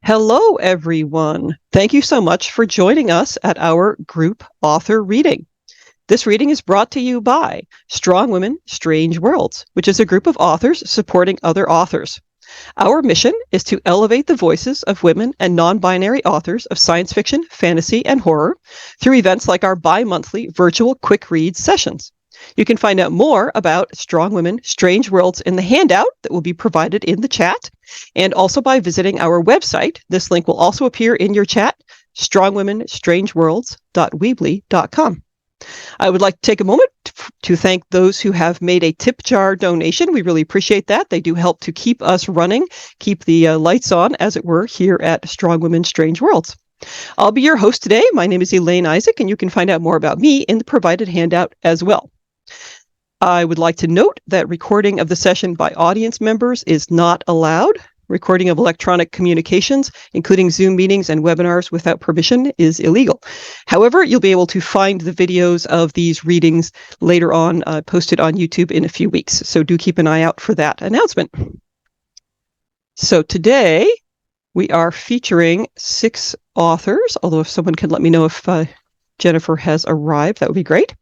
Hello, everyone. Thank you so much for joining us at our group author reading. This reading is brought to you by Strong Women, Strange Worlds, which is a group of authors supporting other authors. Our mission is to elevate the voices of women and non-binary authors of science fiction, fantasy, and horror through events like our bi-monthly virtual quick read sessions. You can find out more about Strong Women, Strange Worlds in the handout that will be provided in the chat, and also by visiting our website. This link will also appear in your chat, strongwomenstrangeworlds.weebly.com. I would like to take a moment to thank those who have made a tip jar donation. We really appreciate that. They do help to keep us running, keep the lights on, as it were, here at Strong Women, Strange Worlds. I'll be your host today. My name is Elaine Isaac, and you can find out more about me in the provided handout as well. I would like to note that recording of the session by audience members is not allowed. Recording of electronic communications, including Zoom meetings and webinars without permission, is illegal. However, you'll be able to find the videos of these readings later on posted on YouTube in a few weeks. So do keep an eye out for that announcement. So today we are featuring 6 authors, although if someone can let me know if Jennifer has arrived, that would be great.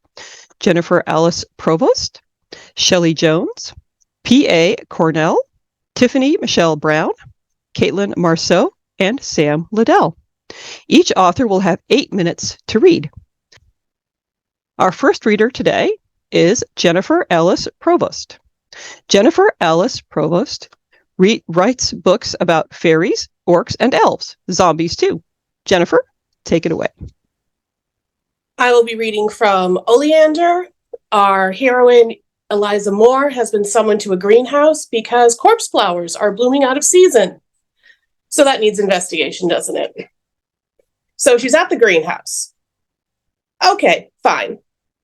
Jennifer Alice Provost, Shelley Jones, P.A. Cornell, Tiffany Michelle Brown, Caitlin Marceau, and Sam Liddell. Each author will have 8 minutes to read. Our first reader today is Jennifer Alice Provost. Jennifer Alice Provost writes books about fairies, orcs, and elves, zombies too. Jennifer, take it away. I will be reading from Oleander. Our heroine, Eliza Moore, has been summoned to a greenhouse because corpse flowers are blooming out of season. So that needs investigation, doesn't it? So she's at the greenhouse. Okay, fine.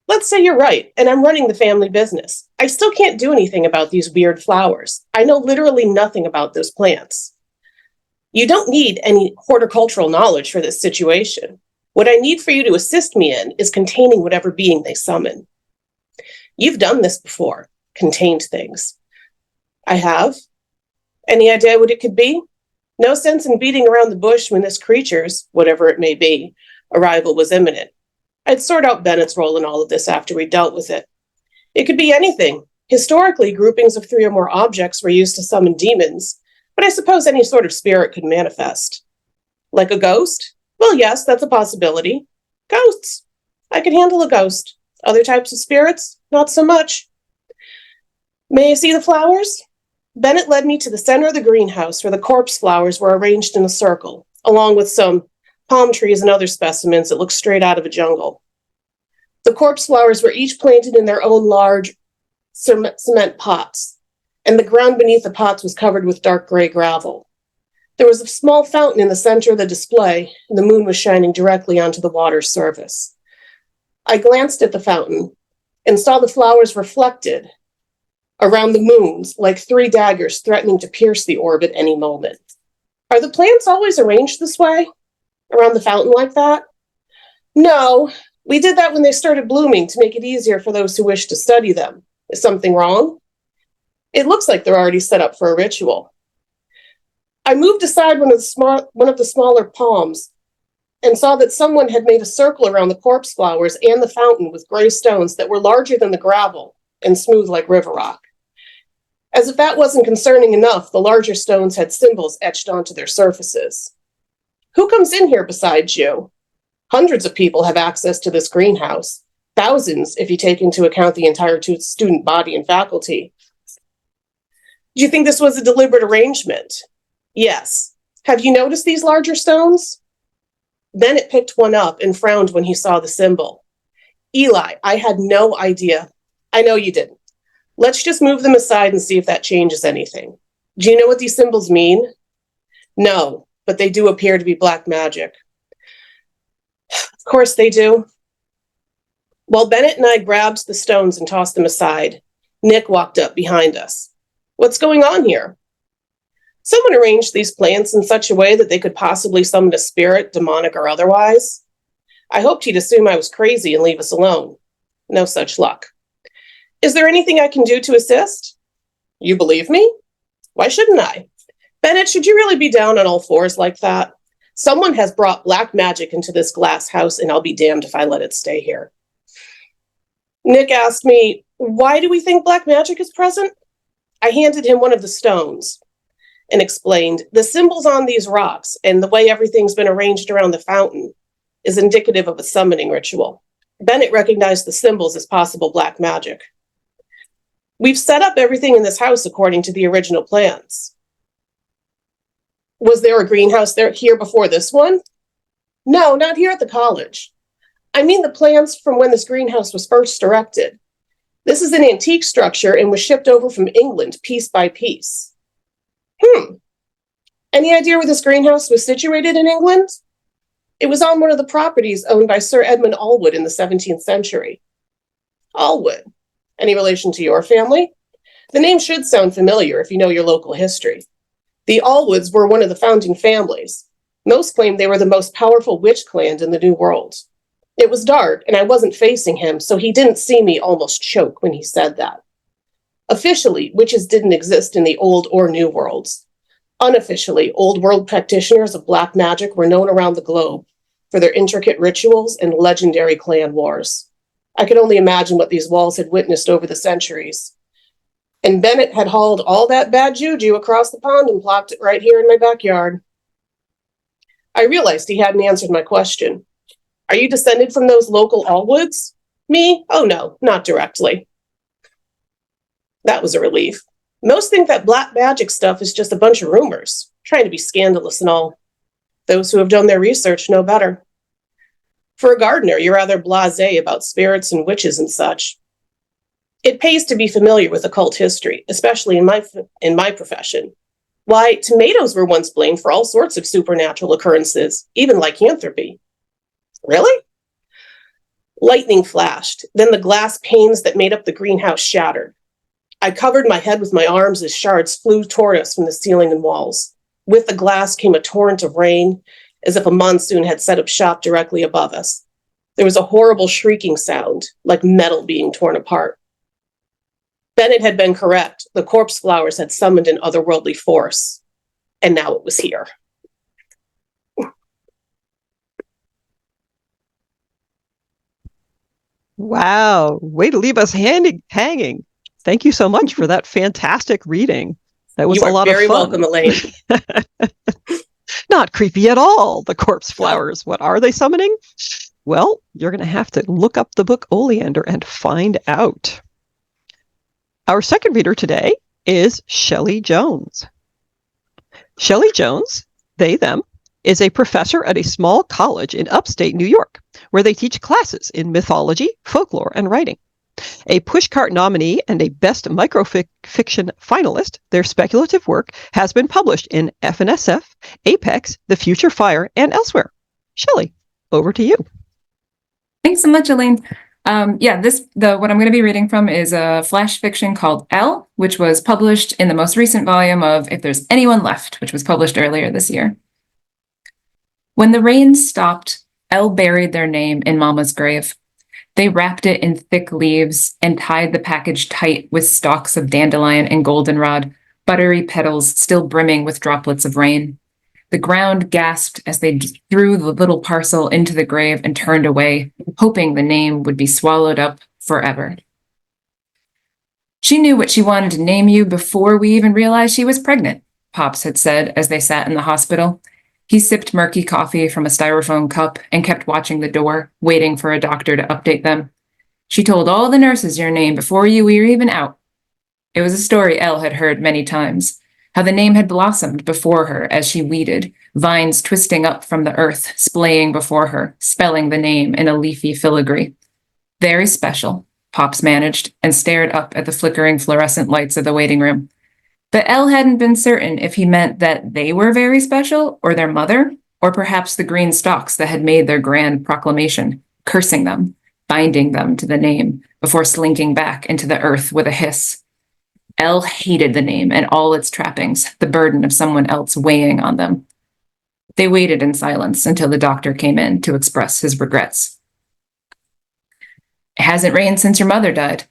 Let's say you're right, and I'm running the family business. I still can't do anything about these weird flowers. I know literally nothing about those plants. You don't need any horticultural knowledge for this situation. What I need for you to assist me in is containing whatever being they summon. You've done this before, contained things. I have. Any idea what it could be? No sense in beating around the bush when this creature's, whatever it may be, arrival was imminent. I'd sort out Bennett's role in all of this after we dealt with it. It could be anything. Historically, groupings of 3 or more objects were used to summon demons, but I suppose any sort of spirit could manifest. Like a ghost? Well, yes, that's a possibility. Ghosts. I can handle a ghost. Other types of spirits? Not so much. May I see the flowers? Bennett led me to the center of the greenhouse where the corpse flowers were arranged in a circle, along with some palm trees and other specimens that looked straight out of a jungle. The corpse flowers were each planted in their own large cement pots, and the ground beneath the pots was covered with dark gray gravel. There was a small fountain in the center of the display, and the moon was shining directly onto the water's surface. I glanced at the fountain and saw the flowers reflected around the moons like 3 daggers threatening to pierce the orb at any moment. Are the plants always arranged this way? Around the fountain like that? No, we did that when they started blooming to make it easier for those who wish to study them. Is something wrong? It looks like they're already set up for a ritual. I moved aside one of the smaller palms and saw that someone had made a circle around the corpse flowers and the fountain with gray stones that were larger than the gravel and smooth like river rock. As if that wasn't concerning enough, the larger stones had symbols etched onto their surfaces. Who comes in here besides you? Hundreds of people have access to this greenhouse. Thousands, if you take into account the entire student body and faculty. Do you think this was a deliberate arrangement? Yes. Have you noticed these larger stones? Bennett picked one up and frowned when he saw the symbol. Eli, I had no idea. I know you didn't. Let's just move them aside and see if that changes anything. Do you know what these symbols mean? No, but they do appear to be black magic. Of course they do. While Bennett and I grabbed the stones and tossed them aside, Nick walked up behind us. What's going on here? Someone arranged these plants in such a way that they could possibly summon a spirit, demonic or otherwise. I hoped he'd assume I was crazy and leave us alone. No such luck. Is there anything I can do to assist? You believe me? Why shouldn't I? Bennett, should you really be down on all fours like that? Someone has brought black magic into this glass house, and I'll be damned if I let it stay here. Nick asked me, why do we think black magic is present? I handed him one of the stones and explained, the symbols on these rocks and the way everything's been arranged around the fountain is indicative of a summoning ritual. Bennett recognized the symbols as possible black magic. We've set up everything in this house according to the original plans. Was there a greenhouse here before this one? No, not here at the college. I mean the plans from when this greenhouse was first erected. This is an antique structure and was shipped over from England piece by piece. Any idea where this greenhouse was situated in England? It was on one of the properties owned by Sir Edmund Allwood in the 17th century. Allwood. Any relation to your family? The name should sound familiar if you know your local history. The Allwoods were one of the founding families. Most claim they were the most powerful witch clan in the New World. It was dark, and I wasn't facing him, so he didn't see me almost choke when he said that. Officially, witches didn't exist in the Old or New Worlds. Unofficially, Old World practitioners of black magic were known around the globe for their intricate rituals and legendary clan wars. I could only imagine what these walls had witnessed over the centuries. And Bennett had hauled all that bad juju across the pond and plopped it right here in my backyard. I realized he hadn't answered my question. Are you descended from those local Allwoods? Me? Oh no, not directly. That was a relief. Most think that black magic stuff is just a bunch of rumors, trying to be scandalous and all. Those who have done their research know better. For a gardener, you're rather blasé about spirits and witches and such. It pays to be familiar with occult history, especially in my profession. Why, tomatoes were once blamed for all sorts of supernatural occurrences, even lycanthropy. Really? Lightning flashed, then the glass panes that made up the greenhouse shattered. I covered my head with my arms as shards flew toward us from the ceiling and walls. With the glass came a torrent of rain, as if a monsoon had set up shop directly above us. There was a horrible shrieking sound, like metal being torn apart. Bennett had been correct. The corpse flowers had summoned an otherworldly force, and now it was here. Wow, way to leave us hanging. Thank you so much for that fantastic reading. That was a lot of fun. You are very welcome, Elaine. Not creepy at all, the corpse flowers. What are they summoning? Well, you're going to have to look up the book Oleander and find out. Our second reader today is Shelley Jones. Shelley Jones, they, them, is a professor at a small college in upstate New York, where they teach classes in mythology, folklore, and writing. A Pushcart nominee and a Best Microfiction finalist, their speculative work has been published in FNSF, Apex, The Future Fire, and elsewhere. Shelley, over to you. Thanks so much, Elaine. What I'm going to be reading from is a flash fiction called Elle, which was published in the most recent volume of If There's Anyone Left, which was published earlier this year. When the rain stopped, Elle buried their name in Mama's grave. They wrapped it in thick leaves and tied the package tight with stalks of dandelion and goldenrod, buttery petals still brimming with droplets of rain. The ground gasped as they threw the little parcel into the grave and turned away, hoping the name would be swallowed up forever. She knew what she wanted to name you before we even realized she was pregnant, Pops had said as they sat in the hospital. He sipped murky coffee from a styrofoam cup and kept watching the door, waiting for a doctor to update them. She told all the nurses your name before you were even out. It was a story Elle had heard many times, how the name had blossomed before her as she weeded, vines twisting up from the earth, splaying before her, spelling the name in a leafy filigree. Very special, Pops managed, and stared up at the flickering fluorescent lights of the waiting room. But Elle hadn't been certain if he meant that they were very special, or their mother, or perhaps the green stalks that had made their grand proclamation, cursing them, binding them to the name, before slinking back into the earth with a hiss. Elle hated the name and all its trappings, the burden of someone else weighing on them. They waited in silence until the doctor came in to express his regrets. It hasn't rained since your mother died.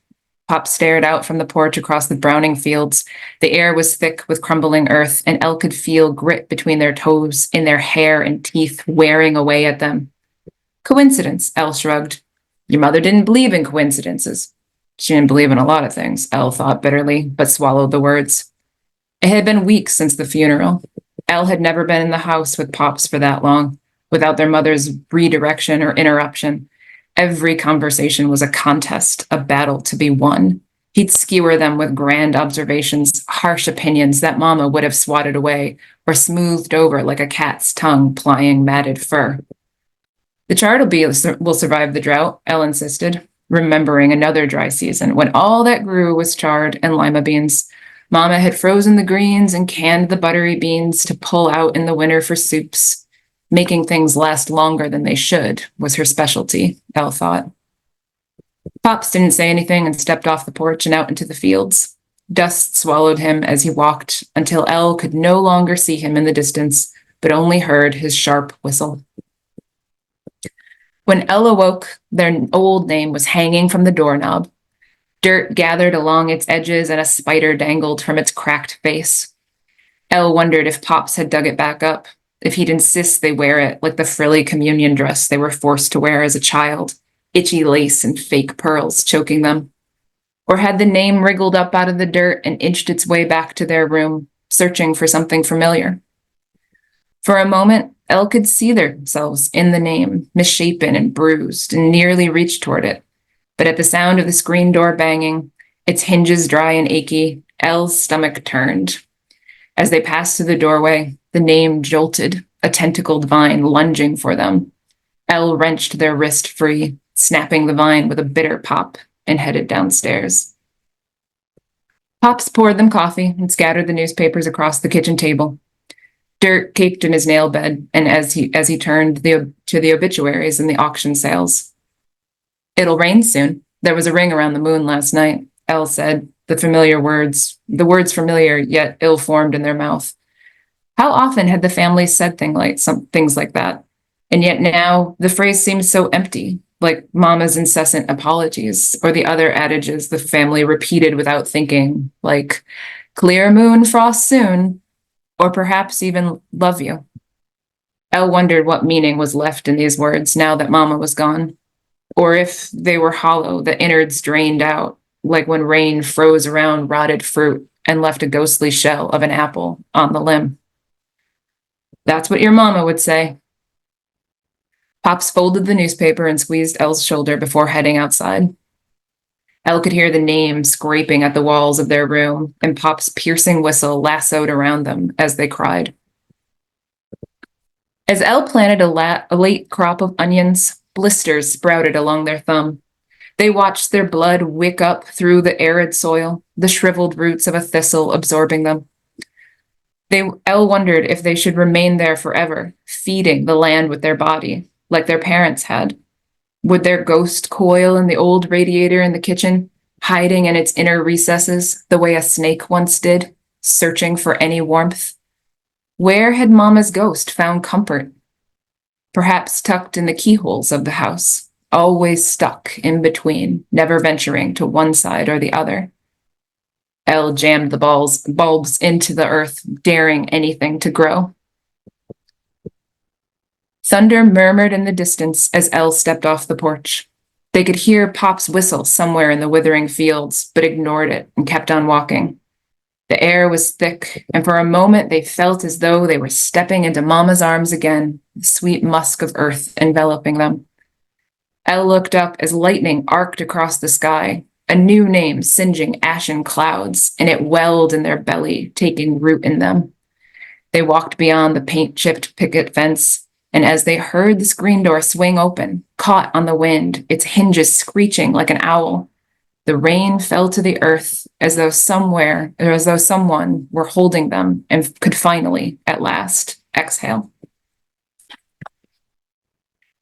Pop stared out from the porch across the browning fields. The air was thick with crumbling earth, and Elle could feel grit between their toes, in their hair and teeth, wearing away at them. Coincidence, Elle shrugged. Your mother didn't believe in coincidences. She didn't believe in a lot of things, Elle thought bitterly, but swallowed the words. It had been weeks since the funeral. Elle had never been in the house with Pops for that long, without their mother's redirection or interruption. Every conversation was a contest, a battle to be won. He'd skewer them with grand observations, harsh opinions that Mama would have swatted away or smoothed over like a cat's tongue plying matted fur. The chard will survive the drought, Elle insisted, remembering another dry season when all that grew was chard and lima beans. Mama had frozen the greens and canned the buttery beans to pull out in the winter for soups. Making things last longer than they should was her specialty, Elle thought. Pops didn't say anything and stepped off the porch and out into the fields. Dust swallowed him as he walked until Elle could no longer see him in the distance, but only heard his sharp whistle. When Elle awoke, their old name was hanging from the doorknob. Dirt gathered along its edges and a spider dangled from its cracked face. Elle wondered if Pops had dug it back up, if he'd insist they wear it like the frilly communion dress they were forced to wear as a child, itchy lace and fake pearls choking them. Or had the name wriggled up out of the dirt and inched its way back to their room, searching for something familiar. For a moment, Elle could see themselves in the name, misshapen and bruised, and nearly reached toward it. But at the sound of the screen door banging, its hinges dry and achy, Elle's stomach turned. As they passed through the doorway, the name jolted, a tentacled vine lunging for them. Elle wrenched their wrist free, snapping the vine with a bitter pop, and headed downstairs. Pops poured them coffee and scattered the newspapers across the kitchen table. Dirt caked in his nail bed, and as he turned to the obituaries and the auction sales. It'll rain soon. There was a ring around the moon last night, Elle said, the words familiar yet ill-formed in their mouth. How often had the family said things like that? And yet now the phrase seemed so empty, like Mama's incessant apologies, or the other adages the family repeated without thinking, like, clear moon, frost soon, or perhaps even love you. Elle wondered what meaning was left in these words now that Mama was gone, or if they were hollow, the innards drained out, like when rain froze around rotted fruit and left a ghostly shell of an apple on the limb. That's what your Mama would say. Pops folded the newspaper and squeezed Elle's shoulder before heading outside. Elle could hear the name scraping at the walls of their room and Pop's piercing whistle lassoed around them as they cried. As Elle planted a late crop of onions, blisters sprouted along their thumb. They watched their blood wick up through the arid soil, the shriveled roots of a thistle absorbing them. Elle wondered if they should remain there forever, feeding the land with their body, like their parents had. Would their ghost coil in the old radiator in the kitchen, hiding in its inner recesses the way a snake once did, searching for any warmth? Where had Mama's ghost found comfort? Perhaps tucked in the keyholes of the house, always stuck in between, never venturing to one side or the other. Elle jammed the bulbs into the earth, daring anything to grow. Thunder murmured in the distance as Elle stepped off the porch. They could hear Pop's whistle somewhere in the withering fields, but ignored it and kept on walking. The air was thick, and for a moment they felt as though they were stepping into Mama's arms again, the sweet musk of earth enveloping them. Elle looked up as lightning arced across the sky, a new name singeing ashen clouds, and it welled in their belly, taking root in them. They walked beyond the paint-chipped picket fence, and as they heard the screen door swing open, caught on the wind, its hinges screeching like an owl, the rain fell to the earth as though someone were holding them and could finally, at last, exhale.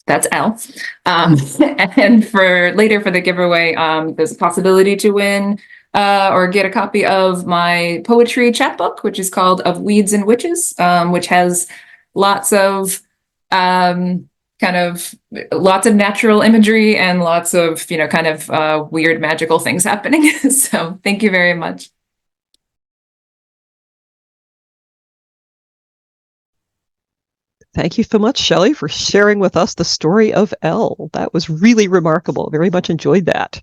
That's Elle. And for the giveaway, there's a possibility to win or get a copy of my poetry chapbook, which is called Of Weeds and Witches, which has lots of kind kind of lots of natural imagery and lots of, kind of weird magical things happening. So thank you very much. Thank you so much, Shelley, for sharing with us the story of Elle. That was really remarkable. Very much enjoyed that.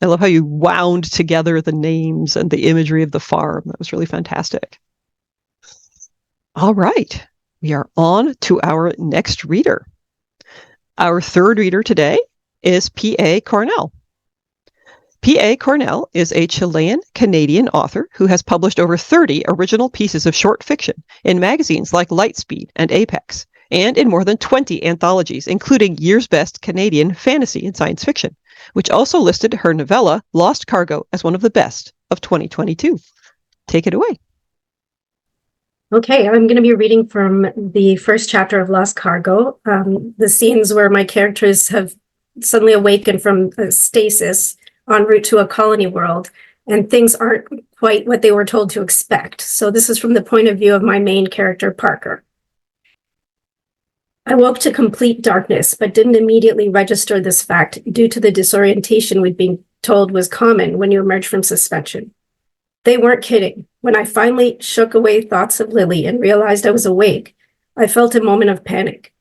I love how you wound together the names and the imagery of the farm. That was really fantastic. All right, we are on to our next reader. Our third reader today is P.A. Cornell. P.A. Cornell is a Chilean-Canadian author who has published over 30 original pieces of short fiction in magazines like Lightspeed and Apex, and in more than 20 anthologies, including Year's Best Canadian Fantasy and Science Fiction, which also listed her novella Lost Cargo as one of the best of 2022. Take it away. Okay, I'm going to be reading from the first chapter of Lost Cargo, the scenes where my characters have suddenly awakened from a stasis en route to a colony world, and things aren't quite what they were told to expect. So this is from the point of view of my main character, Parker. I woke to complete darkness, but didn't immediately register this fact due to the disorientation we'd been told was common when you emerge from suspension. They weren't kidding. When I finally shook away thoughts of Lily and realized I was awake, I felt a moment of panic.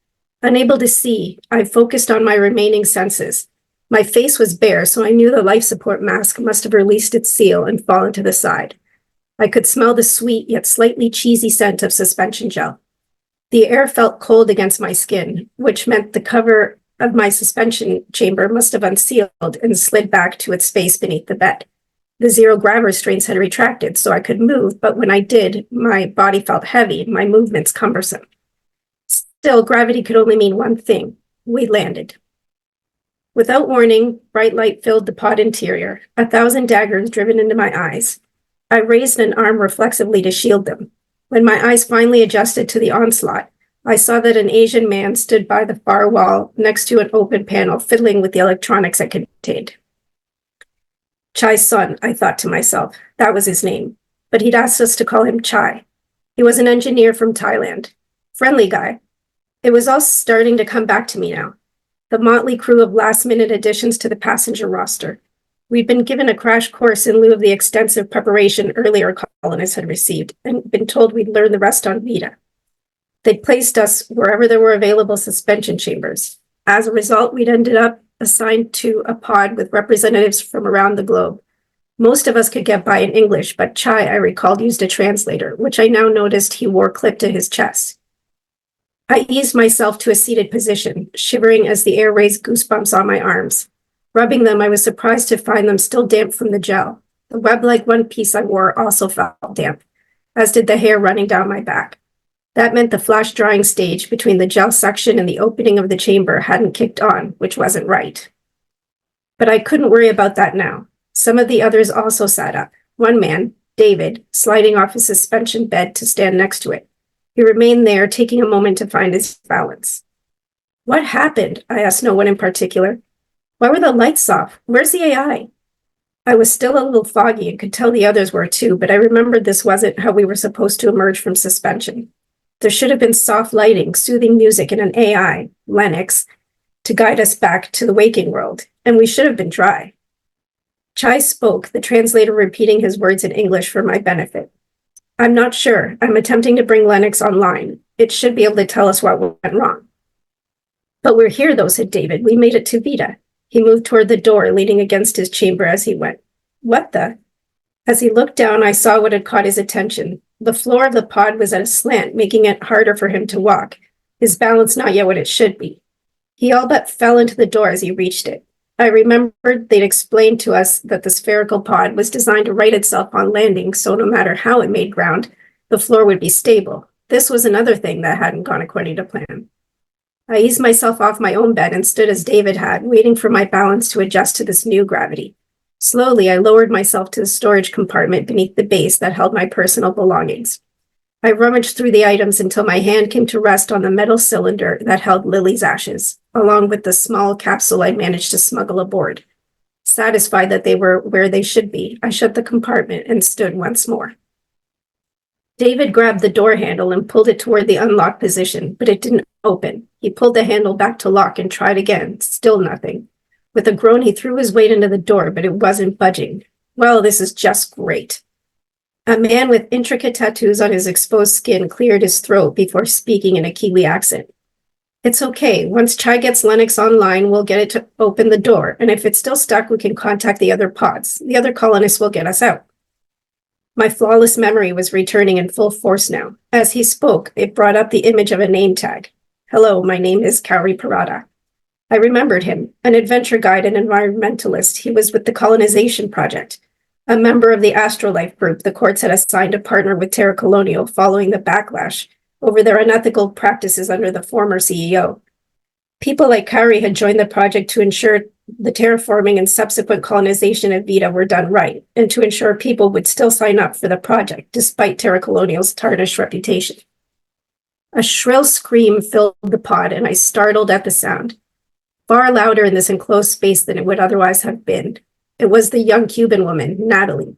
Unable to see, I focused on my remaining senses. My face was bare, so I knew the life support mask must have released its seal and fallen to the side. I could smell the sweet yet slightly cheesy scent of suspension gel. The air felt cold against my skin, which meant the cover of my suspension chamber must have unsealed and slid back to its space beneath the bed. The zero-grav restraints had retracted, so I could move, but when I did, my body felt heavy, my movements cumbersome. Still, gravity could only mean one thing. We landed. Without warning, bright light filled the pod interior, 1,000 daggers driven into my eyes. I raised an arm reflexively to shield them. When my eyes finally adjusted to the onslaught, I saw that an Asian man stood by the far wall next to an open panel, fiddling with the electronics it contained. Chai's son, I thought to myself. That was his name. But he'd asked us to call him Chai. He was an engineer from Thailand. Friendly guy. It was all starting to come back to me now. The motley crew of last-minute additions to the passenger roster. We'd been given a crash course in lieu of the extensive preparation earlier colonists had received, and been told we'd learn the rest on Vita. They'd placed us wherever there were available suspension chambers. As a result, we'd ended up assigned to a pod with representatives from around the globe. Most of us could get by in English, but Chai, I recalled, used a translator, which I now noticed he wore clipped to his chest. I eased myself to a seated position, shivering as the air raised goosebumps on my arms. Rubbing them, I was surprised to find them still damp from the gel. The web-like one piece I wore also felt damp, as did the hair running down my back. That meant the flash drying stage between the gel suction and the opening of the chamber hadn't kicked on, which wasn't right. But I couldn't worry about that now. Some of the others also sat up. One man, David, sliding off his suspension bed to stand next to it. He remained there, taking a moment to find his balance. What happened? I asked no one in particular. Why were the lights off? Where's the AI? I was still a little foggy and could tell the others were too, but I remembered this wasn't how we were supposed to emerge from suspension. There should have been soft lighting, soothing music, and an AI, Lennox, to guide us back to the waking world, and we should have been dry. Chai spoke, the translator repeating his words in English for my benefit. I'm not sure. I'm attempting to bring Lennox online. It should be able to tell us what went wrong. But we're here, though, said David. We made it to Vita. He moved toward the door, leaning against his chamber as he went. What the? As he looked down, I saw what had caught his attention. The floor of the pod was at a slant, making it harder for him to walk, his balance not yet what it should be. He all but fell into the door as he reached it. I remembered they'd explained to us that the spherical pod was designed to right itself on landing, so no matter how it made ground, the floor would be stable. This was another thing that hadn't gone according to plan. I eased myself off my own bed and stood as David had, waiting for my balance to adjust to this new gravity. Slowly, I lowered myself to the storage compartment beneath the base that held my personal belongings. I rummaged through the items until my hand came to rest on the metal cylinder that held Lily's ashes, along with the small capsule I'd managed to smuggle aboard. Satisfied that they were where they should be, I shut the compartment and stood once more. David grabbed the door handle and pulled it toward the unlocked position, but it didn't open. He pulled the handle back to lock and tried again. Still nothing. With a groan, he threw his weight into the door, but it wasn't budging. Well, this is just great. A man with intricate tattoos on his exposed skin cleared his throat before speaking in a Kiwi accent. It's okay. Once Chai gets Lennox online, we'll get it to open the door, and if it's still stuck, we can contact the other pods. The other colonists will get us out. My flawless memory was returning in full force now. As he spoke, it brought up the image of a name tag. Hello, my name is Kauri Parada. I remembered him, an adventure guide and environmentalist. He was with the Colonization Project, a member of the Astrolife group the courts had assigned to partner with Terra Colonial following the backlash over their unethical practices under the former CEO. People like Kauri had joined the project to ensure the terraforming and subsequent colonization of Vita were done right, and to ensure people would still sign up for the project despite Terra Colonial's tarnished reputation. A shrill scream filled the pod, and I startled at the sound. Far louder in this enclosed space than it would otherwise have been. It was the young Cuban woman, Natalie.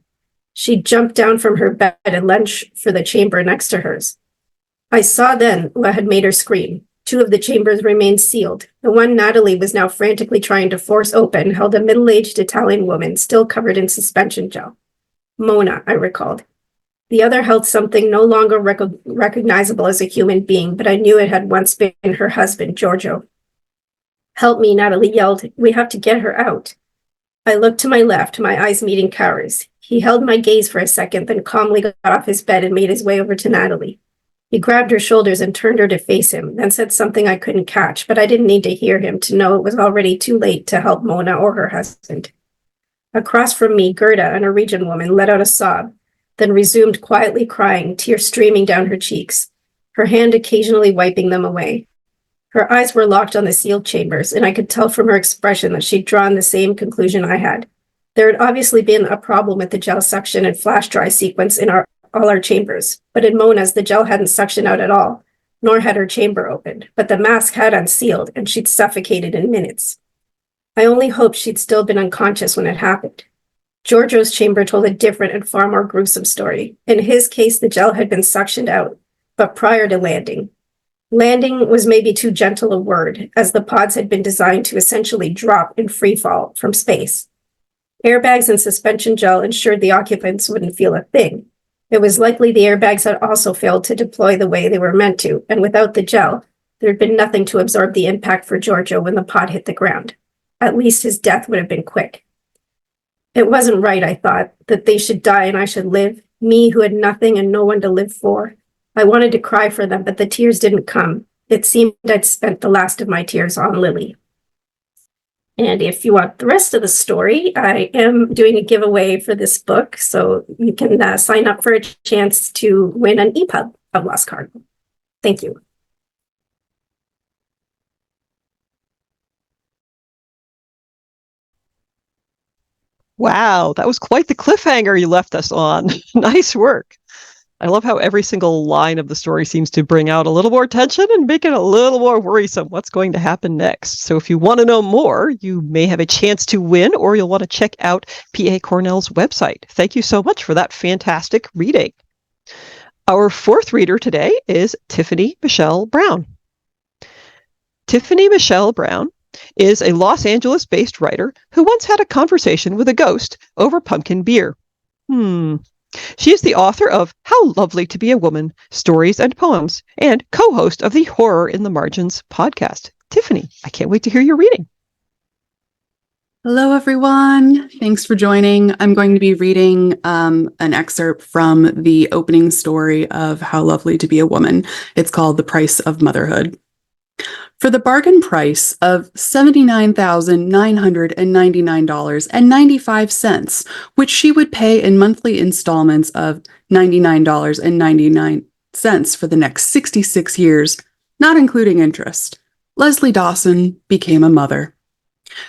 She jumped down from her bed and lunged for the chamber next to hers. I saw then what had made her scream. 2 of the chambers remained sealed. The one Natalie was now frantically trying to force open held a middle-aged Italian woman still covered in suspension gel. Mona, I recalled. The other held something no longer recognizable as a human being, but I knew it had once been her husband, Giorgio. Help me, Natalie yelled. We have to get her out. I looked to my left, my eyes meeting Kauri's. He held my gaze for a second, then calmly got off his bed and made his way over to Natalie. He grabbed her shoulders and turned her to face him, then said something I couldn't catch, but I didn't need to hear him to know it was already too late to help Mona or her husband. Across from me, Gerda, a Norwegian woman, let out a sob, then resumed quietly crying, tears streaming down her cheeks, her hand occasionally wiping them away. Her eyes were locked on the sealed chambers, and I could tell from her expression that she'd drawn the same conclusion I had. There had obviously been a problem with the gel suction and flash dry sequence in all our chambers, but in Mona's, the gel hadn't suctioned out at all, nor had her chamber opened, but the mask had unsealed, and she'd suffocated in minutes. I only hoped she'd still been unconscious when it happened. Giorgio's chamber told a different and far more gruesome story. In his case, the gel had been suctioned out, but prior to landing. Landing was maybe too gentle a word, as the pods had been designed to essentially drop in free fall from space. Airbags and suspension gel ensured the occupants wouldn't feel a thing. It was likely the airbags had also failed to deploy the way they were meant to, and without the gel, there had been nothing to absorb the impact for Giorgio when the pod hit the ground. At least his death would have been quick. It wasn't right, I thought, that they should die and I should live, me who had nothing and no one to live for. I wanted to cry for them, but the tears didn't come. It seemed I'd spent the last of my tears on Lily. And if you want the rest of the story, I am doing a giveaway for this book, so you can sign up for a chance to win an EPUB of Lost Cardinal. Thank you. Wow, that was quite the cliffhanger you left us on. Nice work. I love how every single line of the story seems to bring out a little more tension and make it a little more worrisome what's going to happen next. So if you want to know more, you may have a chance to win, or you'll want to check out PA Cornell's website. Thank you so much for that fantastic reading. Our 4th reader today is Tiffany Michelle Brown. Tiffany Michelle Brown is a Los Angeles-based writer who once had a conversation with a ghost over pumpkin beer. She is the author of How Lovely to Be a Woman, Stories and Poems, and co-host of the Horror in the Margins podcast. Tiffany, I can't wait to hear your reading. Hello, everyone. Thanks for joining. I'm going to be reading an excerpt from the opening story of How Lovely to Be a Woman. It's called The Price of Motherhood. For the bargain price of $79,999.95, which she would pay in monthly installments of $99.99 for the next 66 years, not including interest, Leslie Dawson became a mother.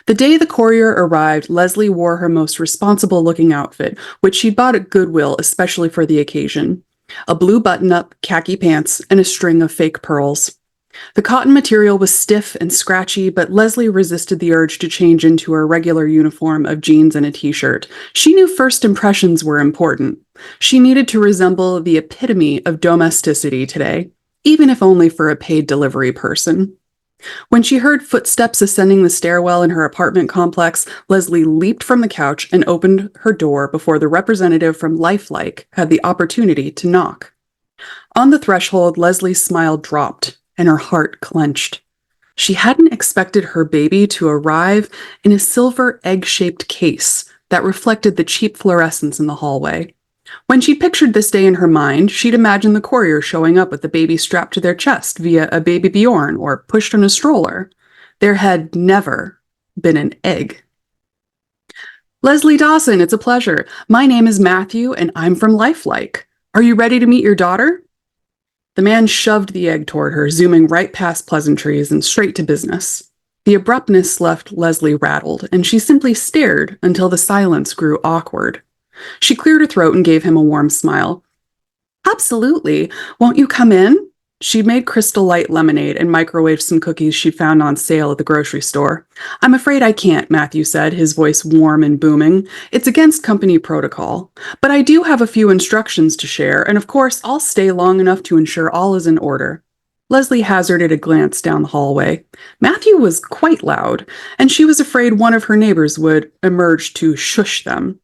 The day the courier arrived, Leslie wore her most responsible-looking outfit, which she'd bought at Goodwill especially for the occasion, a blue button-up, khaki pants, and a string of fake pearls. The cotton material was stiff and scratchy, but Leslie resisted the urge to change into her regular uniform of jeans and a t-shirt. She knew first impressions were important. She needed to resemble the epitome of domesticity today, even if only for a paid delivery person. When she heard footsteps ascending the stairwell in her apartment complex, Leslie leaped from the couch and opened her door before the representative from Lifelike had the opportunity to knock. On the threshold, Leslie's smile dropped and her heart clenched. She hadn't expected her baby to arrive in a silver egg-shaped case that reflected the cheap fluorescence in the hallway. When she pictured this day in her mind, she'd imagined the courier showing up with the baby strapped to their chest via a baby Bjorn or pushed in a stroller. There had never been an egg. Leslie Dawson, it's a pleasure. My name is Matthew, and I'm from Lifelike. Are you ready to meet your daughter? The man shoved the egg toward her, zooming right past pleasantries and straight to business. The abruptness left Leslie rattled, and she simply stared until the silence grew awkward. She cleared her throat and gave him a warm smile. Absolutely. Won't you come in? She made Crystal Light lemonade and microwaved some cookies she found on sale at the grocery store. I'm afraid I can't, Matthew said, his voice warm and booming. It's against company protocol. But I do have a few instructions to share, and of course, I'll stay long enough to ensure all is in order. Leslie hazarded a glance down the hallway. Matthew was quite loud, and she was afraid one of her neighbors would emerge to shush them.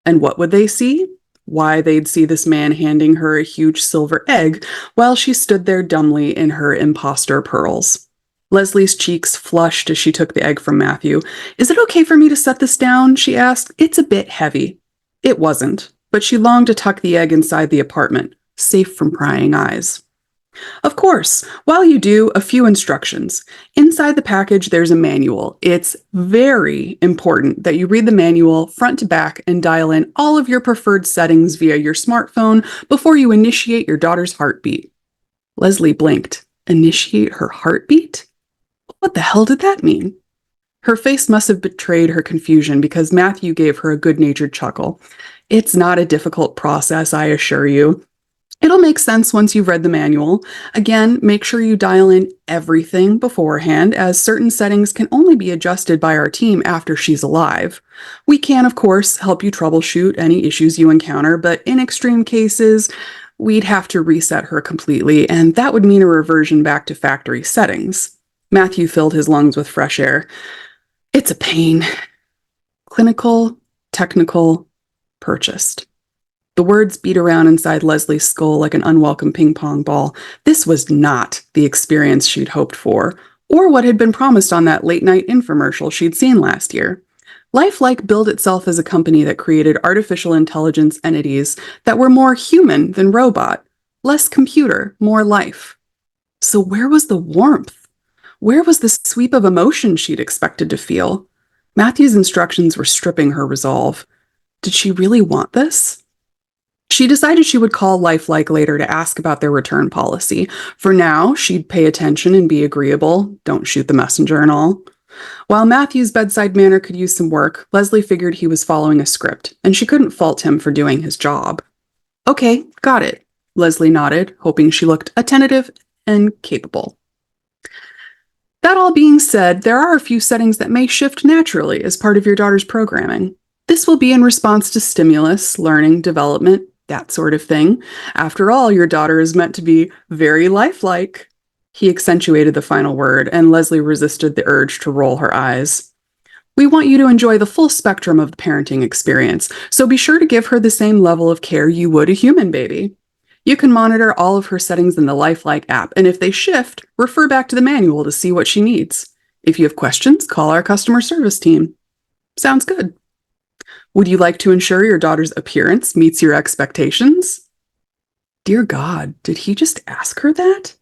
And what would they see? Why, they'd see this man handing her a huge silver egg while she stood there dumbly in her imposter pearls. Leslie's cheeks flushed as she took the egg from Matthew. Is it okay for me to set this down? She asked. It's a bit heavy. It wasn't, but she longed to tuck the egg inside the apartment, safe from prying eyes. Of course, while you do, a few instructions. Inside the package, there's a manual. It's very important that you read the manual front to back and dial in all of your preferred settings via your smartphone before you initiate your daughter's heartbeat. Leslie blinked. Initiate her heartbeat? What the hell did that mean? Her face must have betrayed her confusion because Matthew gave her a good-natured chuckle. It's not a difficult process, I assure you. It'll make sense once you've read the manual. Again, make sure you dial in everything beforehand, as certain settings can only be adjusted by our team after she's alive. We can, of course, help you troubleshoot any issues you encounter, but in extreme cases, we'd have to reset her completely, and that would mean a reversion back to factory settings. Matthew filled his lungs with fresh air. It's a pain. Clinical, technical, purchased. The words beat around inside Leslie's skull like an unwelcome ping-pong ball. This was not the experience she'd hoped for, or what had been promised on that late-night infomercial she'd seen last year. Lifelike billed itself as a company that created artificial intelligence entities that were more human than robot, less computer, more life. So where was the warmth? Where was the sweep of emotion she'd expected to feel? Matthew's instructions were stripping her resolve. Did she really want this? She decided she would call Lifelike later to ask about their return policy. For now, she'd pay attention and be agreeable. Don't shoot the messenger and all. While Matthew's bedside manner could use some work, Leslie figured he was following a script, and she couldn't fault him for doing his job. Okay, got it. Leslie nodded, hoping she looked attentive and capable. That all being said, there are a few settings that may shift naturally as part of your daughter's programming. This will be in response to stimulus, learning, development, that sort of thing. After all, your daughter is meant to be very lifelike. He accentuated the final word, and Leslie resisted the urge to roll her eyes. We want you to enjoy the full spectrum of the parenting experience, so be sure to give her the same level of care you would a human baby. You can monitor all of her settings in the Lifelike app, and if they shift, refer back to the manual to see what she needs. If you have questions, call our customer service team. Sounds good. Would you like to ensure your daughter's appearance meets your expectations? Dear God, did he just ask her that?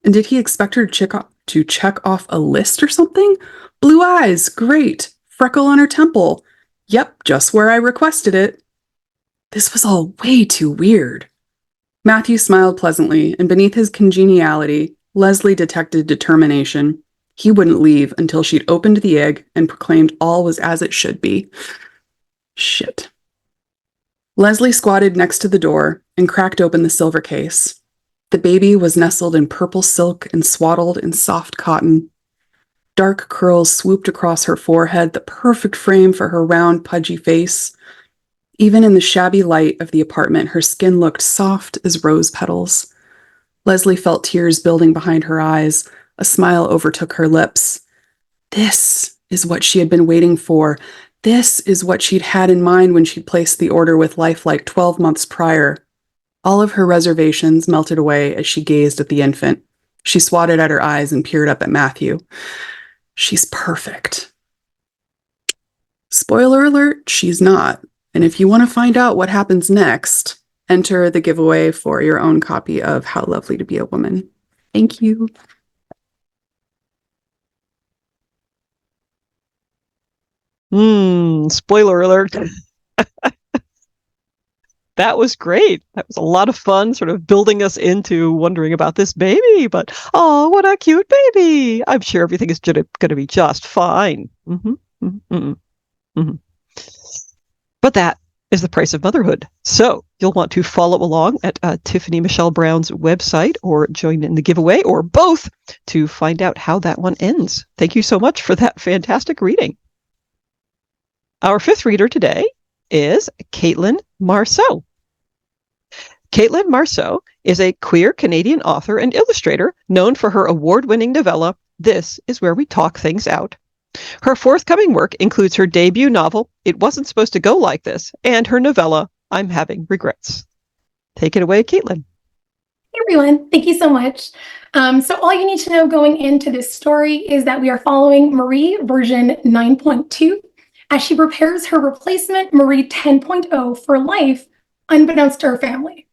And did he expect her to check off a list or something? Blue eyes, great. Freckle on her temple. Yep, just where I requested it. This was all way too weird. Matthew smiled pleasantly, and beneath his congeniality, Leslie detected determination. He wouldn't leave until she'd opened the egg and proclaimed all was as it should be. Shit. Leslie squatted next to the door and cracked open the silver case. The baby was nestled in purple silk and swaddled in soft cotton. Dark curls swooped across her forehead, the perfect frame for her round, pudgy face. Even in the shabby light of the apartment, her skin looked soft as rose petals. Leslie felt tears building behind her eyes, A smile overtook her lips. This is what she had been waiting for. This is what she'd had in mind when she placed the order with Lifelike 12 months prior. All of her reservations melted away as she gazed at the infant. She swatted at her eyes and peered up at Matthew. She's perfect. Spoiler alert, she's not. And if you want to find out what happens next, enter the giveaway for your own copy of How Lovely to Be a Woman. Thank you. Spoiler alert. That was great. That was a lot of fun, sort of building us into wondering about this baby. But, oh, what a cute baby. I'm sure everything is going to be just fine. But that is the price of motherhood. So you'll want to follow along at Tiffany Michelle Brown's website or join in the giveaway or both to find out how that one ends. Thank you so much for that fantastic reading. Our fifth reader today is Caitlin Marceau. Caitlin Marceau is a queer Canadian author and illustrator known for her award-winning novella, This Is Where We Talk Things Out. Her forthcoming work includes her debut novel, It Wasn't Supposed to Go Like This, and her novella, I'm Having Regrets. Take it away, Caitlin. Hey everyone, thank you so much. So all you need to know going into this story is that we are following Marie version 9.2 as she prepares her replacement Marie 10.0 for life, unbeknownst to her family.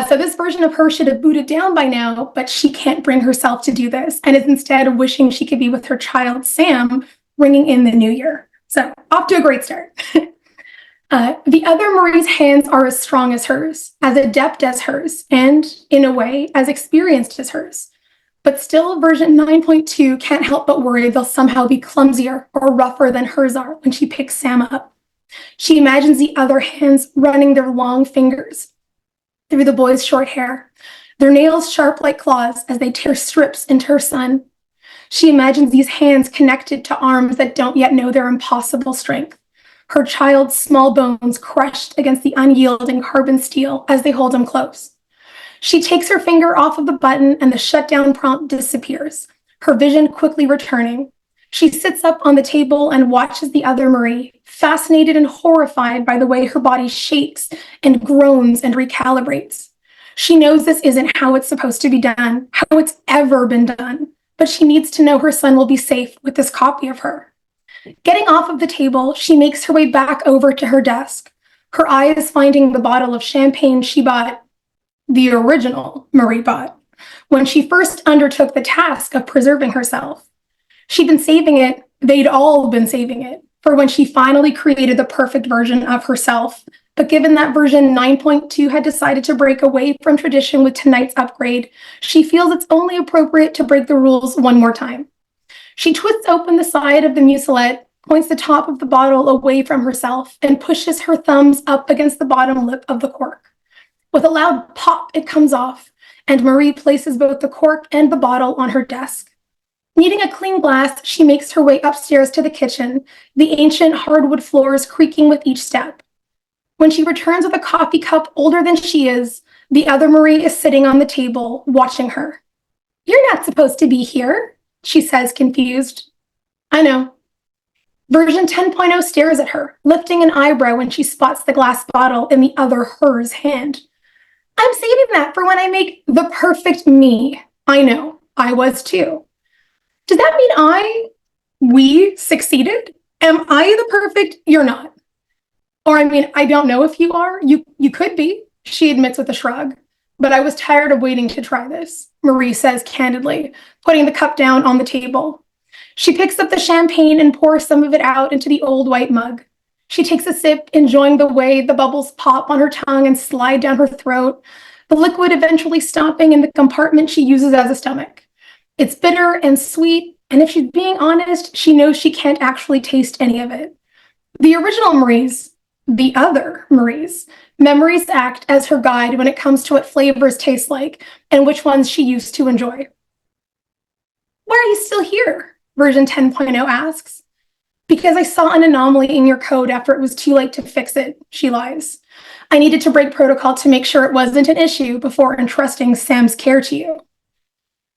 So this version of her should have booted down by now, but she can't bring herself to do this and is instead wishing she could be with her child, Sam, ringing in the new year. So off to a great start. The other Marie's hands are as strong as hers, as adept as hers, and in a way, as experienced as hers. But still, version 9.2 can't help but worry they'll somehow be clumsier or rougher than hers are when she picks Sam up. She imagines the other hands running their long fingers through the boy's short hair, their nails sharp like claws as they tear strips into her son. She imagines these hands connected to arms that don't yet know their impossible strength, her child's small bones crushed against the unyielding carbon steel as they hold him close. She takes her finger off of the button and the shutdown prompt disappears, her vision quickly returning. She sits up on the table and watches the other Marie, fascinated and horrified by the way her body shakes and groans and recalibrates. She knows this isn't how it's supposed to be done, how it's ever been done, but she needs to know her son will be safe with this copy of her. Getting off of the table, she makes her way back over to her desk, her eyes finding the bottle of champagne she bought, the original Marie bought, when she first undertook the task of preserving herself. She'd been saving it, they'd all been saving it, for when she finally created the perfect version of herself. But given that version 9.2 had decided to break away from tradition with tonight's upgrade, she feels it's only appropriate to break the rules one more time. She twists open the side of the mucilette, points the top of the bottle away from herself, and pushes her thumbs up against the bottom lip of the cork. With a loud pop, it comes off, and Marie places both the cork and the bottle on her desk. Needing a clean glass, she makes her way upstairs to the kitchen, the ancient hardwood floors creaking with each step. When she returns with a coffee cup older than she is, the other Marie is sitting on the table, watching her. "You're not supposed to be here," she says, confused. "I know." Version 10.0 stares at her, lifting an eyebrow when she spots the glass bottle in the other hers hand. "I'm saving that for when I make the perfect me." "I know, I was too." "Does that mean we succeeded? Am I the perfect you're not?" "Or, I mean, I don't know if you are. You could be," she admits with a shrug. "But I was tired of waiting to try this," Marie says candidly, putting the cup down on the table. She picks up the champagne and pours some of it out into the old white mug. She takes a sip, enjoying the way the bubbles pop on her tongue and slide down her throat, the liquid eventually stopping in the compartment she uses as a stomach. It's bitter and sweet, and if she's being honest, she knows she can't actually taste any of it. The original Marie's, the other Marie's, memories act as her guide when it comes to what flavors taste like and which ones she used to enjoy. "Why are you still here?" version 10.0 asks. "Because I saw an anomaly in your code after it was too late to fix it," she lies. "I needed to break protocol to make sure it wasn't an issue before entrusting Sam's care to you."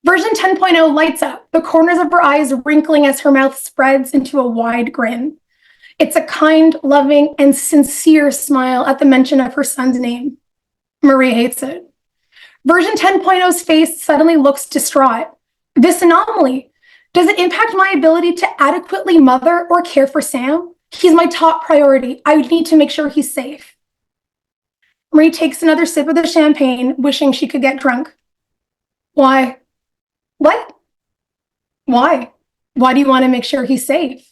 Version 10.0 lights up, the corners of her eyes wrinkling as her mouth spreads into a wide grin. It's a kind, loving, and sincere smile at the mention of her son's name. Marie hates it. Version 10.0's face suddenly looks distraught. This anomaly, does it impact my ability to adequately mother or care for Sam? He's my top priority. I need to make sure he's safe. Marie takes another sip of the champagne, wishing she could get drunk. Why? What? Why? Why do you want to make sure he's safe?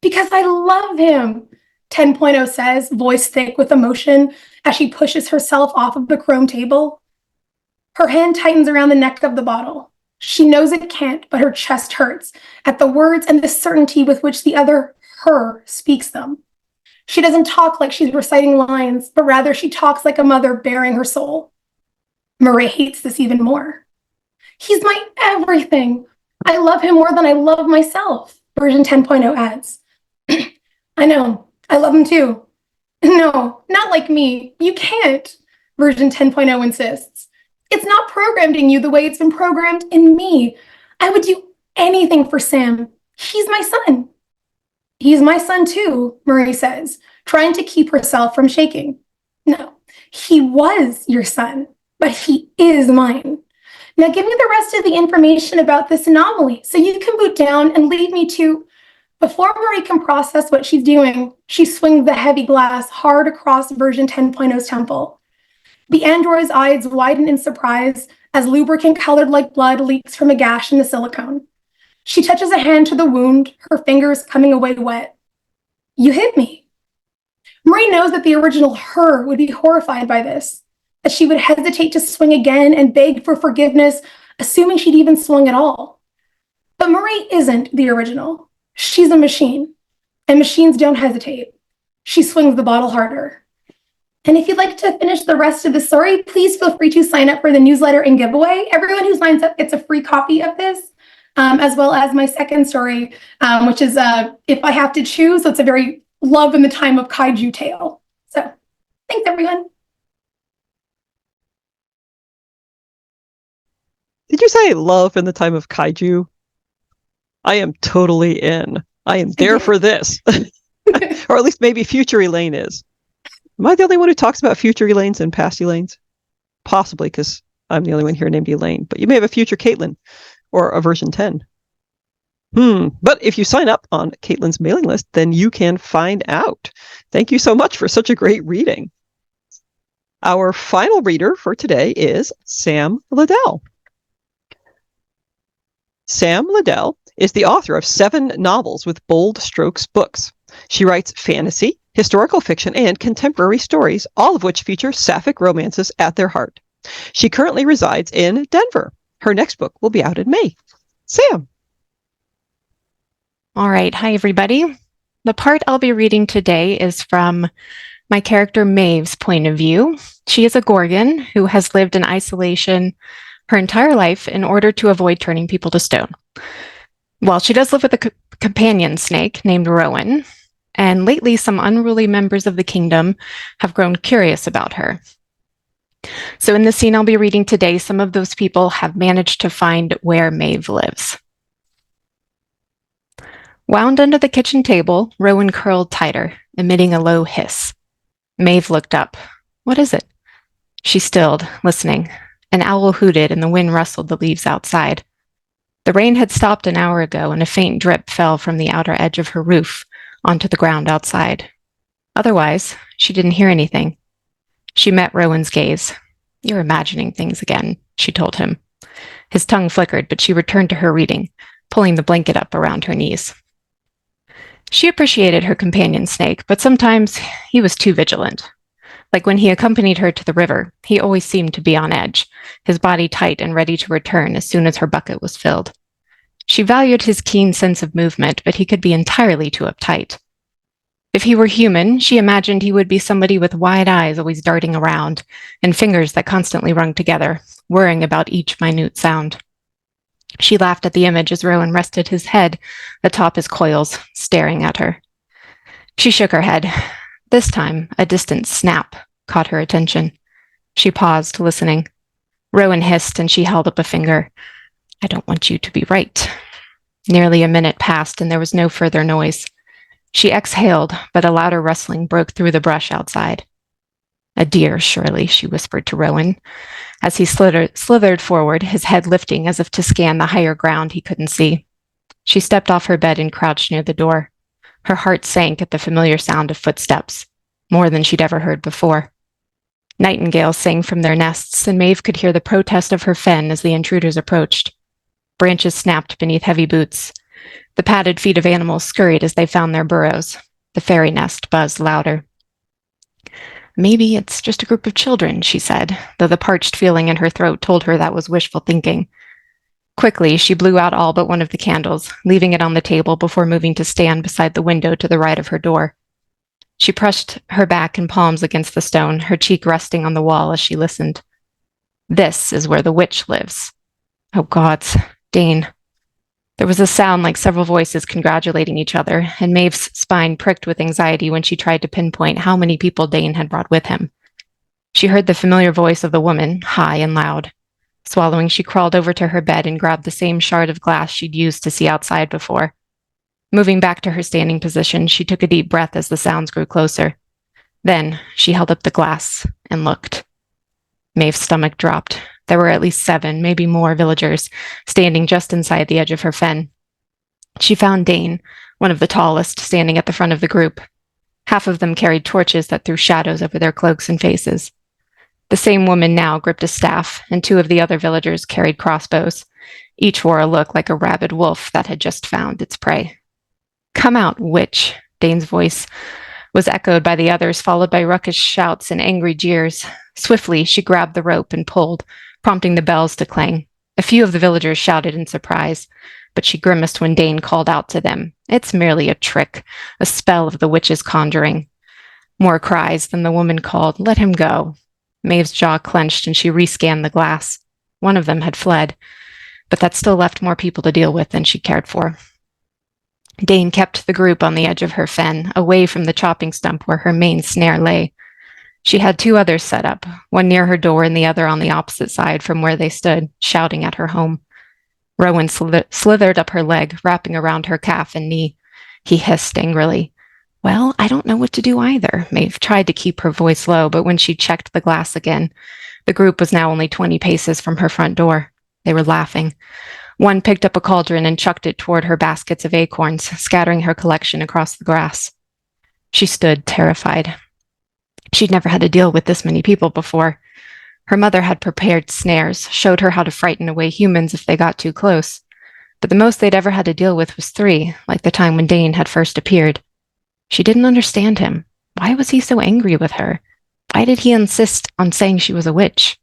Because I love him, 10.0 says, voice thick with emotion as she pushes herself off of the chrome table. Her hand tightens around the neck of the bottle. She knows it can't, but her chest hurts at the words and the certainty with which the other her speaks them. She doesn't talk like she's reciting lines, but rather she talks like a mother bearing her soul. Marie hates this even more. He's my everything. I love him more than I love myself, version 10.0 adds. I know, I love him too. No, not like me. You can't, version 10.0 insists. It's not programmed in you the way it's been programmed in me. I would do anything for Sam. He's my son. He's my son too, Marie says, trying to keep herself from shaking. No, he was your son, but he is mine. Now give me the rest of the information about this anomaly so you can boot down and lead me to... Before Marie can process what she's doing, she swings the heavy glass hard across version 10.0's temple. The android's eyes widen in surprise as lubricant colored like blood leaks from a gash in the silicone. She touches a hand to the wound, her fingers coming away wet. You hit me. Marie knows that the original her would be horrified by this, that she would hesitate to swing again and beg for forgiveness, assuming she'd even swung at all. But Marie isn't the original. She's a machine, and machines don't hesitate. She swings the bottle harder. And if you'd like to finish the rest of the story, please feel free to sign up for the newsletter and giveaway. Everyone who signs up gets a free copy of this, as well as my second story, which is If I Have to Choose. So it's a very love in the time of kaiju tale. So thanks, everyone. Did you say love in the time of kaiju? I am totally in. I am there for this. Or at least maybe future Elaine is. Am I the only one who talks about future Elaines and past Elaines? Possibly, because I'm the only one here named Elaine. But you may have a future Caitlin or a version 10. But if you sign up on Caitlin's mailing list, then you can find out. Thank you so much for such a great reading. Our final reader for today is Sam Liddell. Sam Liddell is the author of 7 novels with Bold Strokes Books. She writes fantasy, historical fiction, and contemporary stories, all of which feature sapphic romances at their heart. She currently resides in Denver. Her next book will be out in May. Sam. All right. Hi, everybody. The part I'll be reading today is from my character Maeve's point of view. She is a Gorgon who has lived in isolation her entire life in order to avoid turning people to stone. Well, she does live with a companion snake named Rowan, and lately some unruly members of the kingdom have grown curious about her. So in the scene I'll be reading today, some of those people have managed to find where Maeve lives. Wound under the kitchen table, Rowan curled tighter, emitting a low hiss. Maeve looked up. What is it? She stilled, listening. An owl hooted and the wind rustled the leaves outside. The rain had stopped an hour ago and a faint drip fell from the outer edge of her roof onto the ground outside. Otherwise, she didn't hear anything. She met Rowan's gaze. You're imagining things again, she told him. His tongue flickered, but she returned to her reading, pulling the blanket up around her knees. She appreciated her companion snake, but sometimes he was too vigilant. Like when he accompanied her to the river, he always seemed to be on edge, his body tight and ready to return as soon as her bucket was filled. She valued his keen sense of movement, but he could be entirely too uptight. If he were human, she imagined he would be somebody with wide eyes always darting around, and fingers that constantly wrung together, worrying about each minute sound. She laughed at the image as Rowan rested his head atop his coils, staring at her. She shook her head. This time, a distant snap caught her attention. She paused, listening. Rowan hissed, and she held up a finger. I don't want you to be right. Nearly a minute passed and there was no further noise. She exhaled, but a louder rustling broke through the brush outside. A deer, surely, she whispered to Rowan, as he slithered forward, his head lifting as if to scan the higher ground he couldn't see. She stepped off her bed and crouched near the door. Her heart sank at the familiar sound of footsteps, more than she'd ever heard before. Nightingales sang from their nests, and Maeve could hear the protest of her fen as the intruders approached. Branches snapped beneath heavy boots. The padded feet of animals scurried as they found their burrows. The fairy nest buzzed louder. Maybe it's just a group of children, she said, though the parched feeling in her throat told her that was wishful thinking. Quickly, she blew out all but one of the candles, leaving it on the table before moving to stand beside the window to the right of her door. She pressed her back and palms against the stone, her cheek resting on the wall as she listened. This is where the witch lives. Oh, gods, Dane. There was a sound like several voices congratulating each other, and Maeve's spine pricked with anxiety when she tried to pinpoint how many people Dane had brought with him. She heard the familiar voice of the woman, high and loud. Swallowing, she crawled over to her bed and grabbed the same shard of glass she'd used to see outside before. Moving back to her standing position, she took a deep breath as the sounds grew closer. Then she held up the glass and looked. Maeve's stomach dropped. There were at least 7, maybe more, villagers standing just inside the edge of her fen. She found Dane, one of the tallest, standing at the front of the group. Half of them carried torches that threw shadows over their cloaks and faces. The same woman now gripped a staff, and 2 of the other villagers carried crossbows. Each wore a look like a rabid wolf that had just found its prey. "Come out, witch," Dane's voice was echoed by the others, followed by ruckus shouts and angry jeers. Swiftly, she grabbed the rope and pulled, prompting the bells to clang. A few of the villagers shouted in surprise, but she grimaced when Dane called out to them. "It's merely a trick, a spell of the witch's conjuring." More cries, then the woman called, "Let him go." Maeve's jaw clenched and she rescanned the glass. One of them had fled, but that still left more people to deal with than she cared for. Dane kept the group on the edge of her fen, away from the chopping stump where her main snare lay. She had 2 others set up, one near her door and the other on the opposite side from where they stood, shouting at her home. Rowan slithered up her leg, wrapping around her calf and knee. He hissed angrily. "Well, I don't know what to do either." Maeve tried to keep her voice low, but when she checked the glass again, the group was now only 20 paces from her front door. They were laughing. One picked up a cauldron and chucked it toward her baskets of acorns, scattering her collection across the grass. She stood, terrified. She'd never had to deal with this many people before. Her mother had prepared snares, showed her how to frighten away humans if they got too close. But the most they'd ever had to deal with was 3, like the time when Dane had first appeared. She didn't understand him. Why was he so angry with her? Why did he insist on saying she was a witch?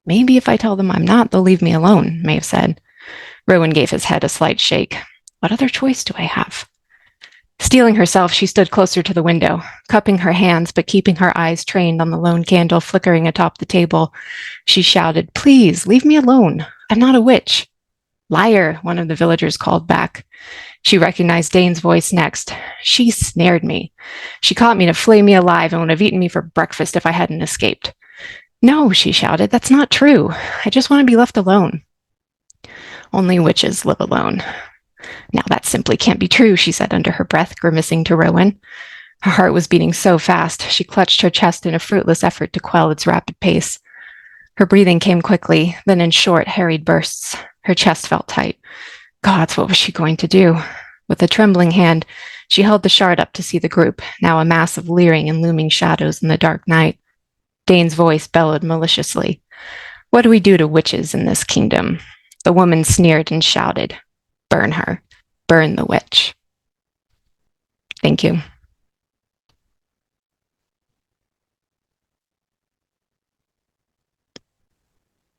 "Maybe if I tell them I'm not, they'll leave me alone," Maeve said. Rowan gave his head a slight shake. "What other choice do I have?" Steeling herself, she stood closer to the window, cupping her hands but keeping her eyes trained on the lone candle flickering atop the table. She shouted, "Please, leave me alone. I'm not a witch." "Liar," one of the villagers called back. She recognized Dane's voice next. "She snared me. She caught me to flay me alive and would have eaten me for breakfast if I hadn't escaped." "No," she shouted, "that's not true. I just want to be left alone." "Only witches live alone." "Now that simply can't be true," she said under her breath, grimacing to Rowan. Her heart was beating so fast, she clutched her chest in a fruitless effort to quell its rapid pace. Her breathing came quickly, then in short, harried bursts. Her chest felt tight. Gods, what was she going to do? With a trembling hand, she held the shard up to see the group, now a mass of leering and looming shadows in the dark night. Dane's voice bellowed maliciously. "What do we do to witches in this kingdom?" The woman sneered and shouted, "Burn her. Burn the witch." Thank you.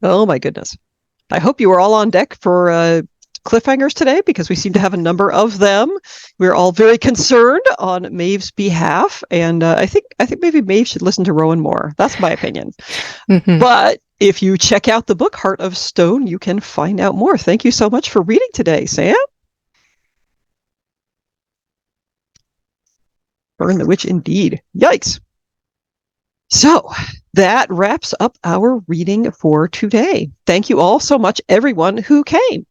Oh my goodness. I hope you were all on deck for cliffhangers today, because we seem to have a number of them. We're all very concerned on Maeve's behalf, and I think maybe Maeve should listen to Rowan more. That's my opinion. Mhm. But if you check out the book Heart of Stone, you can find out more. Thank you so much for reading today, Sam. Burn the witch indeed. Yikes. So that wraps up our reading for today. Thank you all so much, everyone who came.